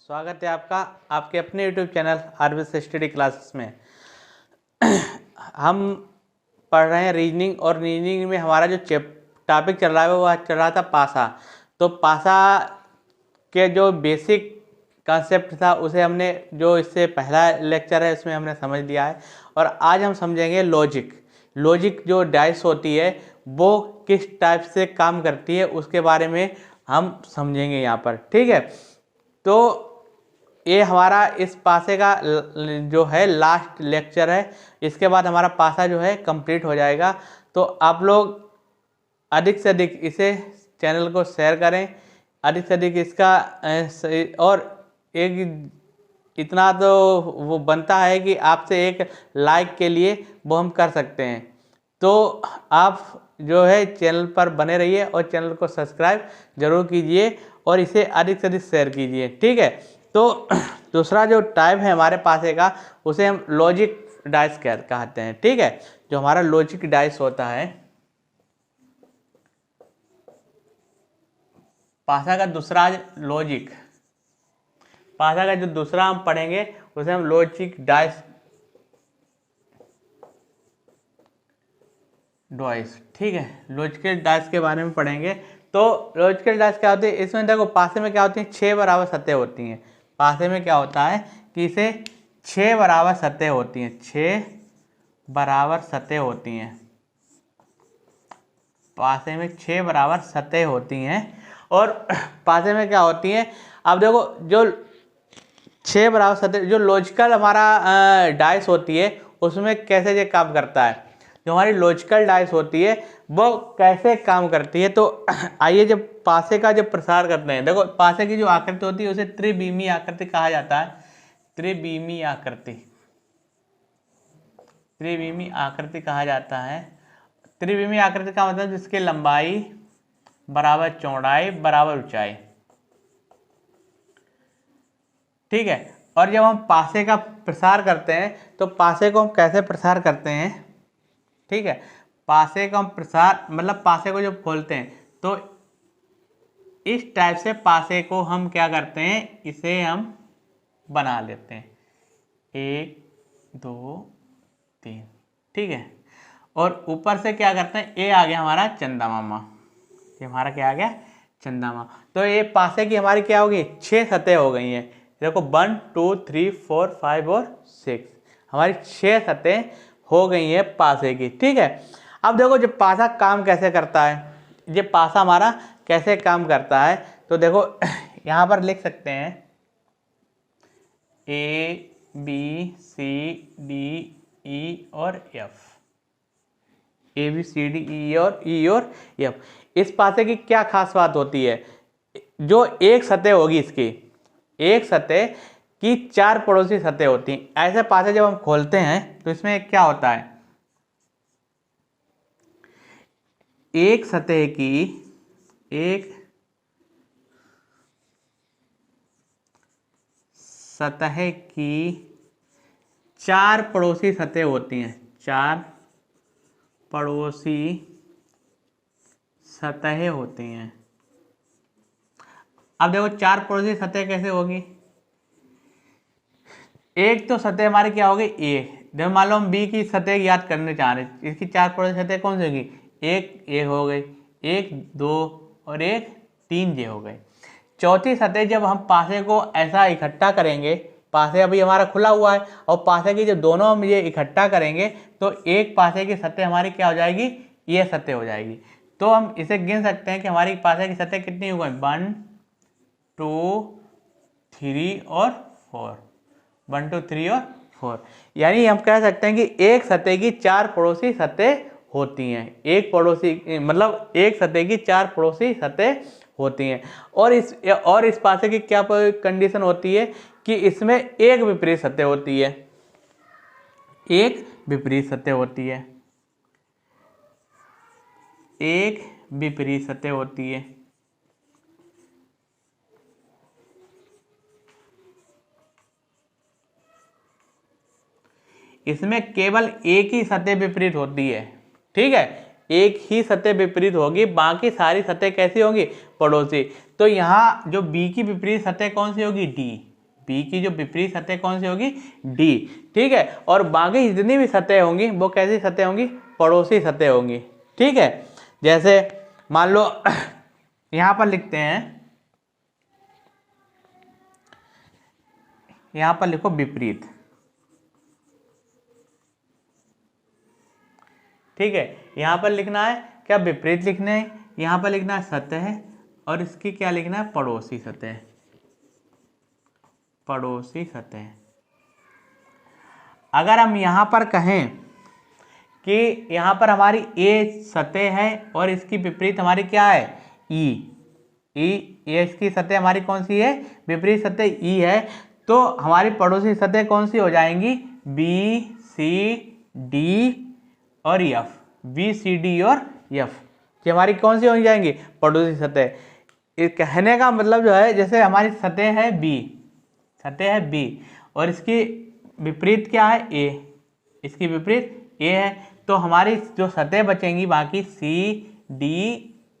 स्वागत है आपका आपके अपने YouTube channel RBS study classes में। हम पढ़ रहे हैं रीजनिंग, और रीजनिंग में हमारा जो टॉपिक चल रहा है वो चल रहा था पासा। तो पासा के जो बेसिक कॉन्सेप्ट था उसे हमने, जो इससे पहला लेक्चर है उसमें हमने समझ लिया है, और आज हम समझेंगे लॉजिक जो डाइस होती है वो किस टाइप से काम करती है उसके बारे में हम समझेंगे यहाँ पर। ठीक है, तो ये हमारा इस पासे का जो है लास्ट लेक्चर है। इसके बाद हमारा पासा जो है कंप्लीट हो जाएगा। तो आप लोग अधिक से अधिक इसे चैनल को शेयर करें, अधिक से अधिक इसका और एक इतना तो वो बनता है कि आपसे एक लाइक के लिए वो हम कर सकते हैं। तो आप जो है चैनल पर बने रहिए और चैनल को सब्सक्राइब जरूर कीजिए और इसे अधिक से अधिक शेयर कीजिए। ठीक है, तो दूसरा जो टाइप है हमारे पासे का उसे हम लॉजिक डाइस कहते हैं। ठीक है, जो हमारा लॉजिक डाइस होता है, पासा का दूसरा पासा का जो दूसरा हम पढ़ेंगे उसे हम लॉजिक डाइस। ठीक है, लॉजिकल डाइस के बारे में पढ़ेंगे। तो लॉजिकल डाइस क्या होती है, इसमें देखो पासे में क्या होती है, 6 बराबर सतह होती हैं। पासे में क्या होता है कि इसे 6 बराबर सतह होती हैं, 6 बराबर सतह होती हैं। पासे में 6 बराबर सतह होती हैं, और पासे में क्या होती हैं, अब देखो जो 6 बराबर सतह जो लॉजिकल हमारा डाइस होती है उसमें कैसे ये काम करता है। जो हमारी लॉजिकल डाइस होती है वो कैसे काम करती है, तो आइए जब पासे का जब प्रसार करते हैं, देखो पासे की जो आकृति होती है उसे त्रिविमीय आकृति कहा जाता है। त्रिविमीय आकृति कहा जाता है। त्रिविमीय आकृति का मतलब जिसकी लंबाई बराबर चौड़ाई बराबर ऊंचाई। ठीक है, और जब हम पासे का प्रसार करते हैं तो पासे को हम कैसे प्रसार करते हैं। ठीक है, पासे का हम प्रसार मतलब पासे को जब खोलते हैं तो इस टाइप से पासे को हम क्या करते हैं, इसे हम बना लेते हैं 1 2 3। ठीक है, और ऊपर से क्या करते हैं, ये आ गया हमारा चंदा मामा। ये हमारा क्या आ गया, चंदा मामा। तो ये पासे की हमारी क्या होगी, 6 सतह हो गई हैं। देखो 1 2 3 4 5 और 6 हमारी 6 सतह हो गई है पासे की। ठीक है, अब देखो जब पासा काम कैसे करता है, ये पासा हमारा कैसे काम करता है, तो देखो यहाँ पर लिख सकते हैं A B C D E और F। A B C D E और F। इस पासे की क्या खास बात होती है, जो एक सतह होगी, इसकी एक सतह की 4 पड़ोसी सतह होती हैं। ऐसे पासे जब हम खोलते हैं तो इसमें क्या होता है, एक सतह की 4 पड़ोसी सतह होती हैं। 4 पड़ोसी सतह होती हैं। अब देखो 4 पड़ोसी सतह कैसे होगी, एक तो सतह हमारी क्या होगी, ए। जब मान लो हम बी की सतह याद करने चाह रहे हैं, इसकी 4 पड़ोसी सतह कौन सी होगी, एक ए हो गई, 1 2 और 1 3 जे हो गए। चौथी सतह जब हम पासे को ऐसा इकट्ठा करेंगे, पासे अभी हमारा खुला हुआ है, और पासे की जब दोनों हम ये इकट्ठा करेंगे तो एक पासे की सतह हमारी क्या हो जाएगी, ये सतह हो जाएगी। तो हम इसे गिन सकते हैं कि हमारी पासे की सतह कितनी हो गई, 1 2 3 और 4। 1 2 3 और 4, यानी हम कह सकते हैं कि एक सतह की 4 पड़ोसी सतह होती हैं। एक पड़ोसी मतलब एक सतह की 4 पड़ोसी सतह होती हैं। और इस पासे की क्या कंडीशन होती है कि इसमें एक विपरीत सतह होती है, एक विपरीत सतह होती है, एक विपरीत सतह होती है। इसमें केवल एक ही सतह विपरीत होती है। ठीक है, एक ही सतह विपरीत होगी, बाकी सारी सतह कैसी होंगी, पड़ोसी। तो यहाँ जो बी की विपरीत सतह कौन सी होगी, डी। बी की जो विपरीत सतह कौन सी होगी, डी। ठीक है, और बाकी जितनी भी सतह होंगी वो कैसी सतह होंगी, पड़ोसी सतह होंगी। ठीक है, जैसे मान लो यहां पर लिखते हैं, यहां पर लिखो विपरीत। ठीक है, यहां पर लिखना है क्या, विपरीत लिखना है, यहां पर लिखना है सतह, और इसकी क्या लिखना है, पड़ोसी सतह, पड़ोसी सतह। अगर हम यहां पर कहें कि यहां पर हमारी ए सतह है और इसकी विपरीत हमारी क्या है, ई, ये इसकी सतह हमारी कौन सी है, विपरीत सतह ई है, तो हमारी पड़ोसी सतह कौन सी हो जाएंगी, बी सी डी और एफ, बी सी डी और एफ, ये हमारी कौन सी हो जाएंगी, पड़ोसी सतह। कहने का मतलब जो है, जैसे हमारी सतह है बी, सतह है बी और इसकी विपरीत क्या है, ए, इसकी विपरीत ए है, तो हमारी जो सतह बचेंगी बाकी सी डी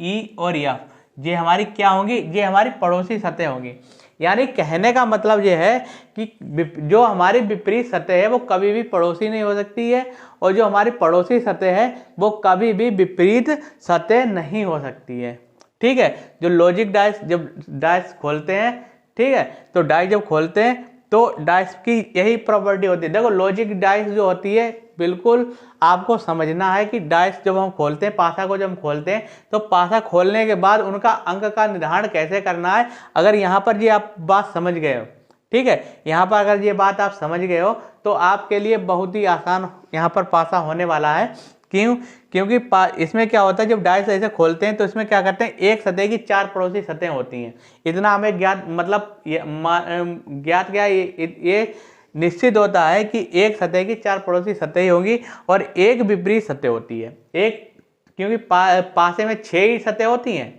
ई और एफ, ये हमारी क्या होंगी, ये हमारी पड़ोसी सतह होंगी। यानी कहने का मतलब ये है कि जो हमारी विपरीत सतह है वो कभी भी पड़ोसी नहीं हो सकती है, और जो हमारी पड़ोसी सतह है वो कभी भी विपरीत सतह नहीं हो सकती है। ठीक है, जो लॉजिक डाइस जब डाइस खोलते हैं, ठीक है, तो डाइस जब खोलते हैं तो डाइस की यही प्रॉपर्टी होती है। देखो लॉजिक डाइस जो होती है, बिल्कुल आपको समझना है कि डाइस जब हम खोलते हैं, पासा को जब हम खोलते हैं, तो पासा खोलने के बाद उनका अंक का निर्धारण कैसे करना है, अगर यहाँ पर ये आप बात समझ गए हो, ठीक है, यहाँ पर अगर ये बात आप समझ गए हो तो आपके लिए बहुत ही आसान यहाँ पर पासा होने वाला है। क्यों, क्योंकि इसमें क्या होता है, जब डाइस ऐसे खोलते हैं तो इसमें क्या करते हैं, एक सतह की 4 पड़ोसी सतह होती हैं। इतना हमें ज्ञात, मतलब ज्ञात क्या, ये निश्चित होता है कि एक सतह की 4 पड़ोसी सतह होंगी और एक विपरीत सतह होती है। एक, क्योंकि पासे में 6 ही सतह होती हैं,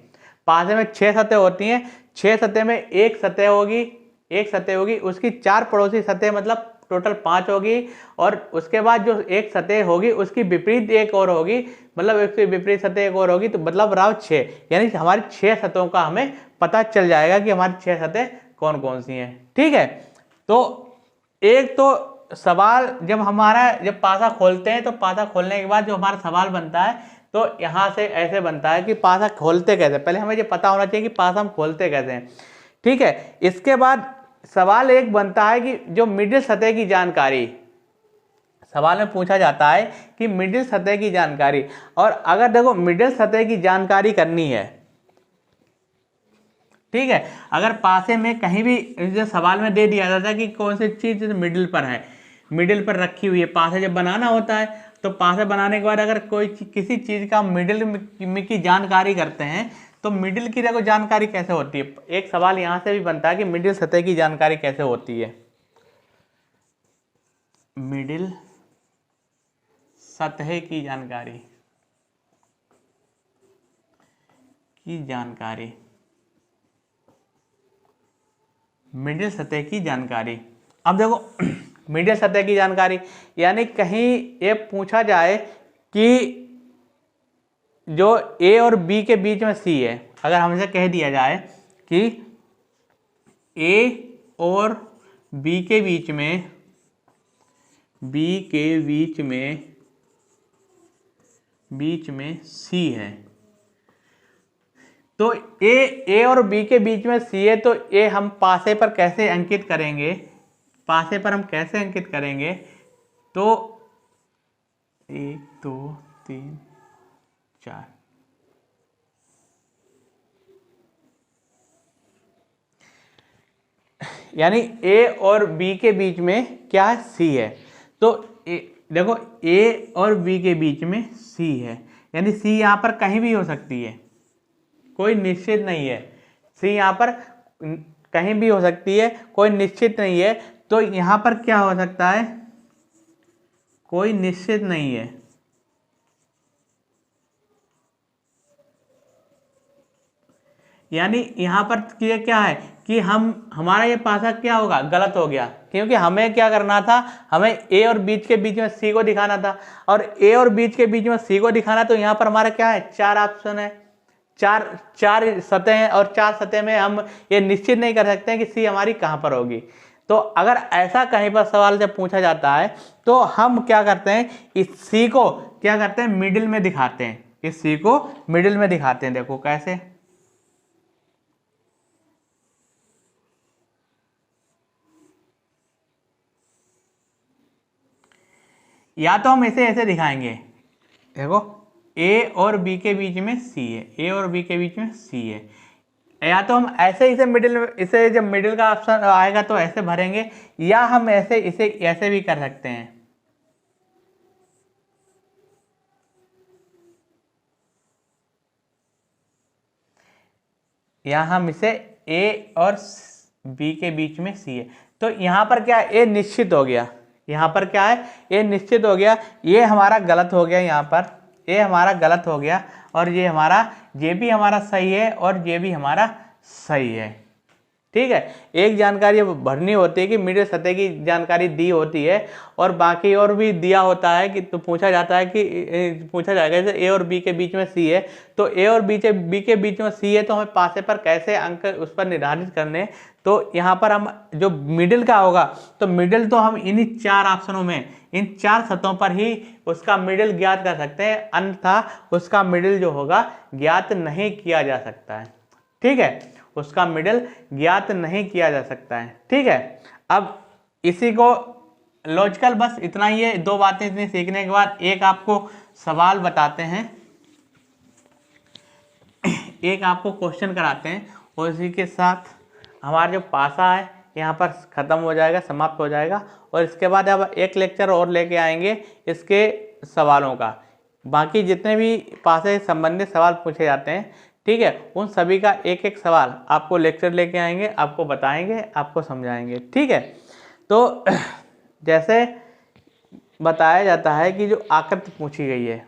पासे में 6 सतह होती हैं, 6 सतह में एक सतह होगी, एक सतह होगी, उसकी 4 पड़ोसी सतह मतलब टोटल 5 होगी, और उसके बाद जो एक सतह होगी उसकी विपरीत एक और होगी, मतलब उसकी विपरीत सतह एक और होगी, तो मतलब राव 6, यानी हमारी 6 सतहों का हमें पता चल जाएगा कि हमारी 6 सतह कौन कौन सी हैं। ठीक है, तो एक तो सवाल जब पासा खोलते हैं, तो पासा खोलने के बाद जो हमारा सवाल बनता है, तो यहाँ से ऐसे बनता है कि पासा खोलते कैसे, पहले हमें ये पता होना चाहिए कि पासा हम खोलते कैसे हैं। ठीक है, इसके बाद सवाल एक बनता है कि जो मिडिल सतह की जानकारी, सवाल में पूछा जाता है कि मिडिल सतह की जानकारी, और अगर देखो मिडिल सतह की जानकारी करनी है, ठीक है, अगर पासे में कहीं भी जो सवाल में दे दिया जाता है कि कौन सी चीज मिडिल पर है, मिडिल पर रखी हुई है, पासे जब बनाना होता है तो पासे बनाने के बाद अगर कोई किसी चीज का मिडिल में की जानकारी करते हैं, तो मिडिल की देखो जानकारी कैसे होती है। एक सवाल यहां से भी बनता है कि मिडिल सतह की जानकारी कैसे होती है, मिडिल सतह की जानकारी मिडिल सतह की जानकारी। अब देखो मिडिल सतह की जानकारी, यानी कहीं ये पूछा जाए कि जो ए और बी के बीच में सी है, अगर हमसे कह दिया जाए कि ए और बी के बीच में सी है, तो ए और बी के बीच में सी है, तो ए हम पासे पर कैसे अंकित करेंगे, पासे पर हम कैसे अंकित करेंगे, तो 1 2 3 4, यानी ए और बी के बीच में क्या है, सी है, तो देखो ए और बी के बीच में सी है, यानी सी यहाँ पर कहीं भी हो सकती है, कोई निश्चित नहीं है, सी यहाँ पर कहीं भी हो सकती है, कोई निश्चित नहीं है, तो यहाँ पर क्या हो सकता है, कोई निश्चित नहीं है। यानी यहाँ पर क्या है कि हमारा ये पासा क्या होगा, गलत हो गया, क्योंकि हमें क्या करना था, हमें ए और बीच के बीच में सी को दिखाना था, और ए और बीच के बीच में सी को दिखाना, तो यहाँ पर हमारा क्या है, 4 ऑप्शन है, चार सतह हैं, और 4 सतह में हम ये निश्चित नहीं कर सकते हैं कि सी हमारी कहाँ पर होगी। तो अगर ऐसा कहीं पर सवाल जब पूछा जाता है तो हम क्या करते हैं, इस सी को क्या करते हैं, मिडिल में दिखाते हैं, इस सी को मिडिल में दिखाते हैं। देखो कैसे, या तो हम इसे ऐसे दिखाएंगे, देखो ए और बी के बीच में सी है, ए और बी के बीच में सी है, या तो हम ऐसे इसे मिडिल में, इसे जब मिडिल का ऑप्शन आएगा तो ऐसे भरेंगे, या हम ऐसे इसे ऐसे भी कर सकते हैं, या हम इसे ए और बी के बीच में सी है। तो यहाँ पर क्या ए निश्चित हो गया, यहाँ पर क्या है, ए निश्चित हो गया, ये हमारा गलत हो गया, यहाँ पर ए हमारा गलत हो गया, और ये भी हमारा सही है, और ये भी हमारा सही है। ठीक है, एक जानकारी भरनी होती है कि मिडिल सतह की जानकारी दी होती है, और बाकी और भी दिया होता है कि तो पूछा जाता है कि पूछा जाएगा जैसे ए और बी के बीच में सी है, तो ए और बी के बीच में सी है, तो हमें पासे पर कैसे अंक उस पर निर्धारित करने। तो यहाँ पर हम जो मिडिल का होगा, तो मिडिल तो हम इन्हीं 4 ऑप्शनों में, इन 4 सतहों पर ही उसका मिडिल ज्ञात कर सकते हैं, अन्यथा उसका मिडिल जो होगा ज्ञात नहीं किया जा सकता है। ठीक है, उसका मिडिल ज्ञात नहीं किया जा सकता है। ठीक है, अब इसी को लॉजिकल बस इतना ही है, 2 बातें इतनी सीखने के बाद एक आपको सवाल बताते हैं, एक आपको क्वेश्चन कराते हैं, और इसी के साथ हमारा जो पासा है यहाँ पर ख़त्म हो जाएगा, समाप्त हो जाएगा। और इसके बाद अब एक लेक्चर और लेके आएंगे इसके सवालों का, बाकी जितने भी पासे से संबंधित सवाल पूछे जाते हैं, ठीक है, उन सभी का एक एक सवाल आपको लेक्चर लेके आएंगे, आपको बताएंगे, आपको समझाएंगे। ठीक है, तो जैसे बताया जाता है कि जो आकृति पूछी गई है,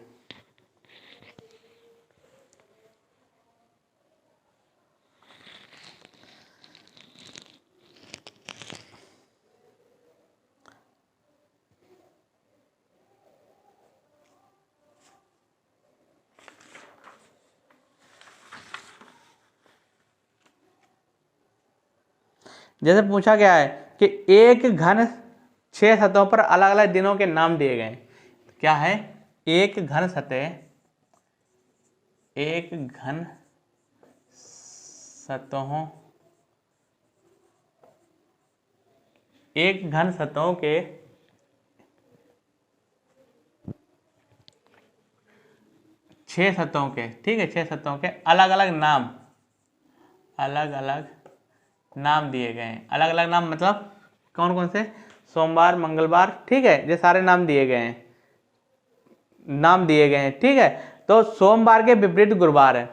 जैसे पूछा गया है कि एक घन 6 सतहों पर अलग अलग दिनों के नाम दिए गए। क्या है, एक घन सतह, एक घन सतहों, एक घन सतहों के 6 सतहों के, ठीक है, 6 सतहों के अलग अलग नाम, अलग अलग नाम दिए गए हैं। अलग अलग नाम मतलब कौन कौन से, सोमवार, मंगलवार, ठीक है, ये सारे नाम दिए गए हैं, नाम दिए गए हैं। ठीक है, तो सोमवार के विपरीत गुरुवार है,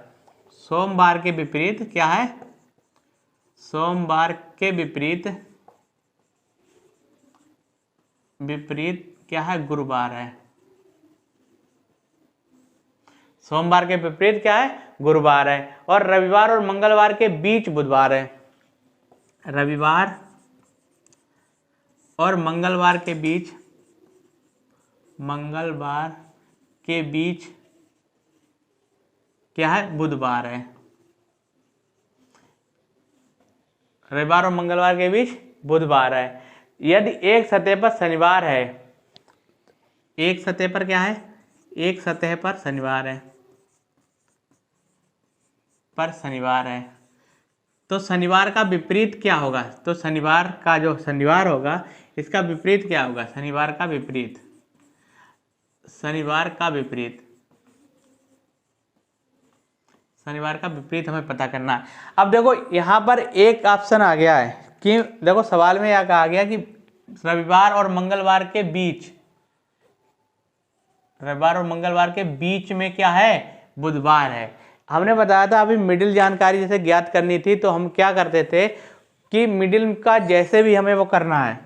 सोमवार के विपरीत क्या है, सोमवार के विपरीत क्या है, गुरुवार है। सोमवार के विपरीत क्या है, गुरुवार है। और रविवार और मंगलवार के बीच बुधवार है, रविवार और मंगलवार के बीच, मंगलवार के बीच क्या है, बुधवार है। रविवार और मंगलवार के बीच बुधवार है। यदि एक सतह पर शनिवार है, एक सतह पर क्या है, एक सतह पर शनिवार है, पर शनिवार है, तो शनिवार का विपरीत क्या होगा, तो शनिवार का जो शनिवार होगा इसका विपरीत क्या होगा, शनिवार का विपरीत, शनिवार का विपरीत, शनिवार का विपरीत हमें पता करना है। अब देखो यहाँ पर एक ऑप्शन आ गया है कि देखो सवाल में यह कहा गया कि रविवार और मंगलवार के बीच, रविवार और मंगलवार के बीच में क्या है, बुधवार है। हमने बताया था अभी मिडिल जानकारी जैसे ज्ञात करनी थी, तो हम क्या करते थे कि मिडिल का जैसे भी हमें वो करना है,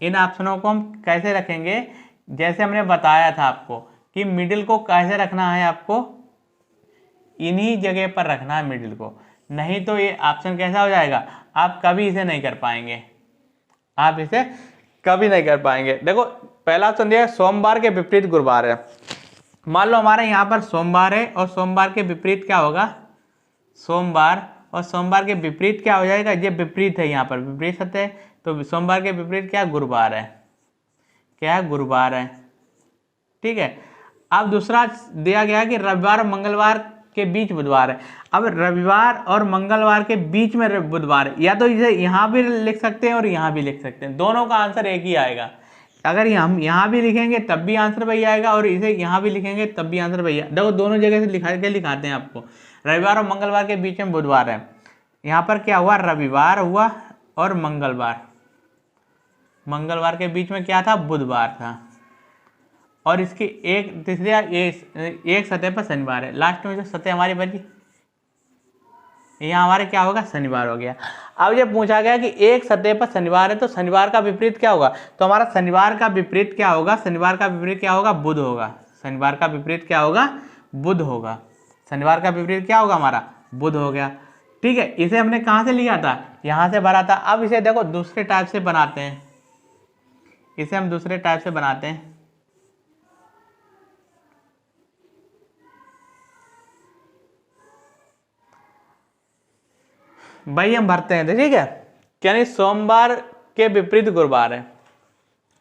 इन ऑप्शनों को हम कैसे रखेंगे, जैसे हमने बताया था आपको कि मिडिल को कैसे रखना है, आपको इन्हीं जगह पर रखना है मिडिल को, नहीं तो ये ऑप्शन कैसा हो जाएगा, आप कभी इसे नहीं कर पाएंगे, आप इसे कभी नहीं कर पाएंगे। देखो पहला ऑप्शन दिया सोमवार के विपरीत गुरुवार है। मान लो हमारे यहाँ पर सोमवार है और सोमवार के विपरीत क्या होगा, सोमवार और सोमवार के विपरीत क्या हो जाएगा, ये विपरीत है, यहाँ पर विपरीत सत्य है, तो सोमवार के विपरीत क्या, गुरुवार है, क्या है, गुरुवार है। ठीक है। अब दूसरा दिया गया कि रविवार और मंगलवार के बीच बुधवार है। अब रविवार और मंगलवार के बीच में बुधवार है, या तो इसे यहाँ भी लिख सकते हैं और यहाँ भी लिख सकते हैं, दोनों का आंसर एक ही आएगा। अगर हम यहाँ भी लिखेंगे तब भी आंसर वही आएगा, और इसे यहाँ भी लिखेंगे तब भी आंसर वही आएगा। देखो दोनों जगह से लिखाते हैं आपको। रविवार और मंगलवार के बीच में बुधवार है, यहाँ पर क्या हुआ, रविवार हुआ और मंगलवार, मंगलवार के बीच में क्या था, बुधवार था, और इसकी एक तीसरी एक सतह पर शनिवार है। लास्ट में जो सतह हमारी बची, यहाँ हमारे क्या होगा, शनिवार हो गया। अब जब पूछा गया कि एक सतह पर शनिवार है तो शनिवार का विपरीत क्या होगा, तो हमारा शनिवार का विपरीत क्या होगा, शनिवार का विपरीत क्या होगा, बुध होगा। शनिवार का विपरीत क्या होगा, बुध होगा। शनिवार का विपरीत क्या होगा हमारा, बुध हो गया। ठीक है, इसे हमने कहाँ से लिया था, यहाँ से भरा था। अब इसे देखो दूसरे टाइप से बनाते हैं, इसे हम दूसरे टाइप से बनाते हैं। भाई हम भरते हैं, ठीक है, यानी सोमवार के विपरीत गुरुवार है।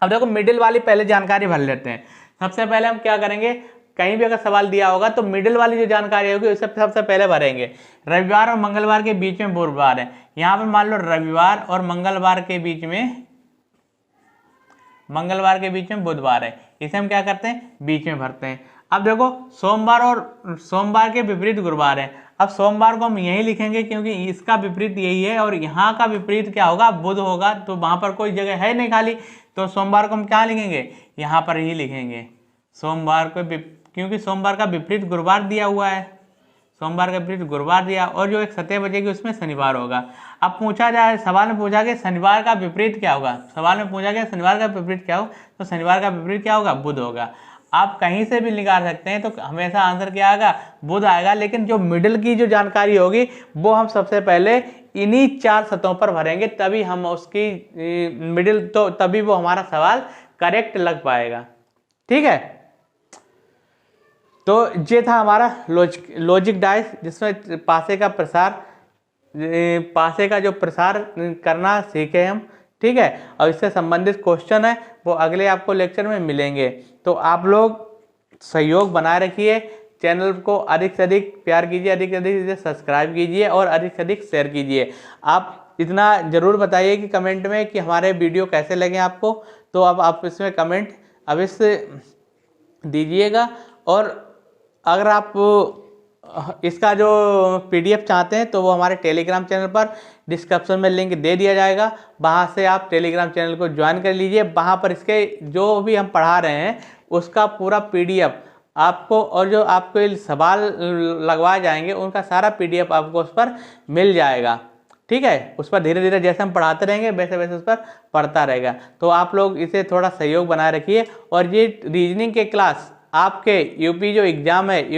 अब देखो मिडिल वाली पहले जानकारी भर लेते हैं। सबसे पहले हम क्या करेंगे, कहीं भी अगर सवाल दिया होगा तो मिडिल वाली जो जानकारी होगी उसे सबसे पहले भरेंगे। रविवार और मंगलवार के बीच में बुधवार है, यहाँ पर मान लो रविवार और मंगलवार के बीच में, मंगलवार के बीच में बुधवार है, इसे हम क्या करते हैं, बीच में भरते हैं। अब देखो सोमवार और सोमवार के विपरीत गुरुवार है। अब सोमवार को हम यही लिखेंगे क्योंकि इसका विपरीत यही है, और यहाँ का विपरीत क्या होगा, बुध होगा, तो वहां पर कोई जगह है नहीं खाली, तो सोमवार को हम क्या लिखेंगे, यहाँ पर ही लिखेंगे सोमवार को, क्योंकि सोमवार का विपरीत गुरुवार दिया हुआ है, सोमवार का विपरीत गुरुवार दिया, और जो एक सतह बचेगी उसमें शनिवार होगा। अब पूछा जाए, सवाल में पूछा गया शनिवार का विपरीत क्या होगा, सवाल में पूछा गया शनिवार का विपरीत क्या होगा, तो शनिवार का विपरीत क्या होगा, बुध होगा। आप कहीं से भी निकाल सकते हैं, तो हमेशा आंसर क्या आएगा, बुध आएगा। लेकिन जो मिडिल की जो जानकारी होगी वो हम सबसे पहले इन्हीं 4 सतहों पर भरेंगे, तभी हम उसकी मिडिल, तो तभी वो हमारा सवाल करेक्ट लग पाएगा। ठीक है, तो ये था हमारा लॉजिक डाइस, जिसमें पासे का प्रसार, पासे का जो प्रसार करना सीखे हम। ठीक है, और इससे संबंधित क्वेश्चन है वो अगले आपको लेक्चर में मिलेंगे। तो आप लोग सहयोग बनाए रखिए, चैनल को अधिक से अधिक प्यार कीजिए, अधिक से अधिक इसे सब्सक्राइब कीजिए और अधिक से अधिक शेयर कीजिए। आप इतना ज़रूर बताइए कि कमेंट में कि हमारे वीडियो कैसे लगे आपको, तो अब आप इसमें कमेंट अवश्य दीजिएगा। और अगर आप इसका जो PDF चाहते हैं तो वो हमारे टेलीग्राम चैनल पर डिस्क्रिप्शन में लिंक दे दिया जाएगा, वहाँ से आप टेलीग्राम चैनल को ज्वाइन कर लीजिए। वहाँ पर इसके जो भी हम पढ़ा रहे हैं उसका पूरा PDF आपको, और जो आपको सवाल लगवाए जाएंगे उनका सारा PDF आपको उस पर मिल जाएगा। ठीक है, उस पर धीरे धीरे जैसे हम पढ़ाते रहेंगे वैसे वैसे उस पर पढ़ता रहेगा। तो आप लोग इसे थोड़ा सहयोग बनाए रखिए। और ये रीजनिंग के क्लास आपके यूपी जो एग्ज़ाम है,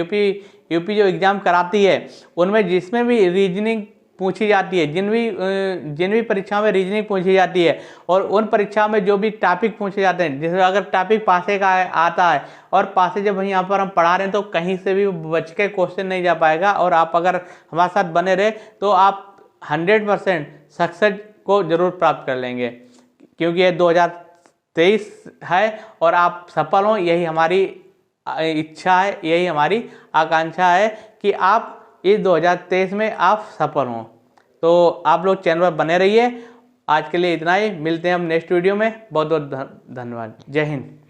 यूपी जो एग्ज़ाम कराती है उनमें जिसमें भी रीजनिंग पूछी जाती है, जिन भी परीक्षाओं में रीजनिंग पूछी जाती है, और उन परीक्षाओं में जो भी टॉपिक पूछे जाते हैं, जैसे अगर टॉपिक पासे का आता है और पासे जब यहाँ पर हम पढ़ा रहे हैं तो कहीं से भी बच के क्वेश्चन नहीं जा पाएगा। और आप अगर हमारे साथ बने रहे तो आप 100% सक्सेस को जरूर प्राप्त कर लेंगे, क्योंकि ये 2023 है और आप सफल हों, यही हमारी इच्छा है, यही हमारी आकांक्षा है कि आप इस 2023 में आप सफल हों। तो आप लोग चैनल पर बने रहिए। आज के लिए इतना ही, मिलते हैं हम नेक्स्ट वीडियो में। बहुत बहुत धन्यवाद। जय हिंद।